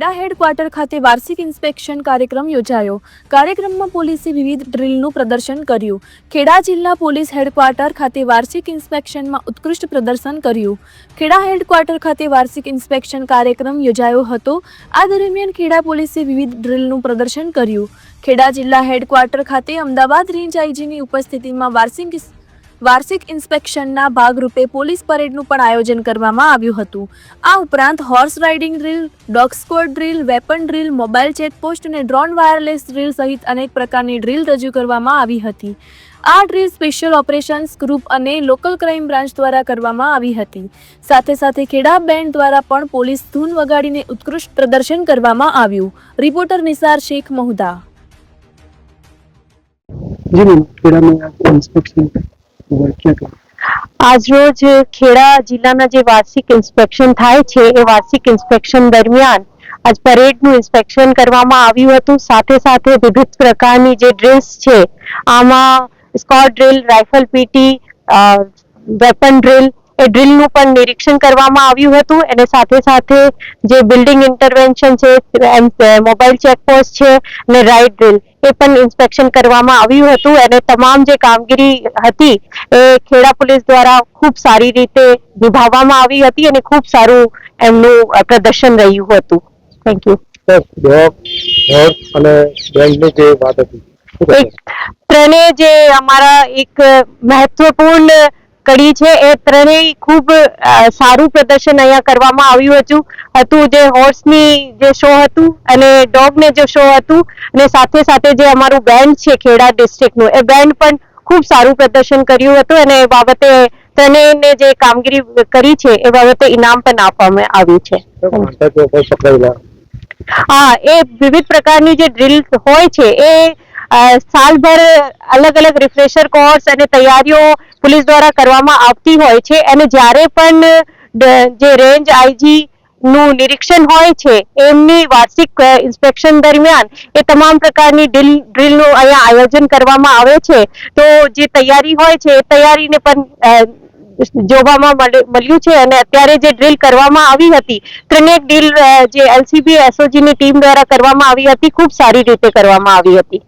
Kheda headquarter ખાતે વાર્ષિક inspection કાર્યક્રમ યોજાયો। કાર્યક્રમમાં પોલીસે વિવિધ ડ્રીલનું પ્રદર્શન કર્યું। ખેડા જિલ્લા પોલીસ હેડક્વાર્ટર ખાતે વાર્ષિક ઇન્સ્પેક્શનમાં ઉત્કૃષ્ટ પ્રદર્શન કર્યું। ખેડા હેડક્વાર્ટર ખાતે વાર્ષિક ઇન્સ્પેક્શન કાર્યક્રમ યોજાયો હતો। આ દરમિયાન ખેડા પોલીસે વિવિધ ડ્રીલનું પ્રદર્શન કર્યું। ખેડા જિલ્લા હેડક્વાર્ટર ખાતે અમદાવાદ રેન્જ આઈજીની ઉપસ્થિતિમાં વાર્ષિક ઇન્સ્પેક્શનના ભાગરૂપે પોલીસ પરેડનું પણ આયોજન કરવામાં આવ્યું હતું। આ ઉપરાંત horse riding drill, dog squad drill, weapon drill, mobile checkpost અને ડ્રોન વાયરલેસ ડ્રીલ સહિત અનેક પ્રકારની ડ્રીલ રજૂ કરવામાં આવી હતી। આ ડ્રીલ સ્પેશિયલ ઓપરેશન્સ ગ્રુપ અને લોકલ ક્રાઇમ બ્રાન્ચ દ્વારા કરવામાં આવી હતી। સાથે સાથે ખેડા બેન્ડ દ્વારા પણ પોલીસ ધૂન વગાડીને ઉત્કૃષ્ટ પ્રદર્શન કરવામાં આવ્યું। રિપોર્ટર નિસાર શેખ મહુદા। जी मैम, खेड़ा में आपको इंस्पेक्शन आज रोज खेड़ा जिल्लाना जे वार्षिक इंस्पेक्शन थाय छे ए वार्षिक इंस्पेक्शन दरमियान आज परेडનું ઇન્સ્પેક્શન કરવામાં આવ્યું હતું। સાથે સાથે વિવિધ પ્રકારની જે ડ્રીલ્સ છે આમાં squad drill, rifle PT, weapon drill એ ડ્રીલનું પણ નિરીક્ષણ કરવામાં આવ્યું હતું અને સાથે સાથે જે બિલ્ડિંગ ઇન્ટરવેન્શન છે, મોબાઈલ ચેકપોસ્ટ છે અને રાઇડ ડ્રીલ એ પણ ઇન્સ્પેક્શન કરવામાં આવ્યું હતું અને તમામ જે કામગીરી હતી એ ખેડા પોલીસ દ્વારા ખૂબ સારી રીતે નિભાવવામાં આવી હતી અને ખૂબ સારું એમનું પ્રદર્શન રહ્યું હતું। Thank you. ત્રણેય જે અમારા એક મહત્વપૂર્ણ કડી છે એ ત્રણેય ખૂબ સારું પ્રદર્શન અહીંયા કરવામાં આવ્યું હતું। જે હોર્સની જે શો હતું અને ડોગને જે શો હતું અને સાથે સાથે જે અમારું બેન્ડ છે ખેડા ડિસ્ટ્રિક્ટનું એ બેન્ડ પણ ખૂબ સારું પ્રદર્શન કર્યું હતું અને એ બાબતે ત્રણેયને જે કામગીરી કરી છે એ બાબતે ઇનામ પણ આપવામાં આવ્યું છે। હા, એ વિવિધ પ્રકારની જે ડ્રીલ હોય છે એ સાલભર અલગ અલગ રિફ્રેશર કોર્સ અને તૈયારીઓ પોલીસ દ્વારા કરવામાં આવતી હોય છે અને જ્યારે પણ જે રેન્જ આઈજી નું નિરીક્ષણ હોય છે એમની વાર્ષિક ઇન્સ્પેક્શન દરમિયાન એ તમામ પ્રકારની ડ્રીલનું અહીંયા આયોજન કરવામાં આવે છે। તો જે તૈયારી હોય છે એ તૈયારીને પણ જોવામાં મળ્યું છે અને અત્યારે જે ડ્રીલ કરવામાં આવી હતી ત્રણેક ડ્રીલ જે એલસીબી એસઓજીની ટીમ દ્વારા કરવામાં આવી હતી ખૂબ સારી રીતે કરવામાં આવી હતી।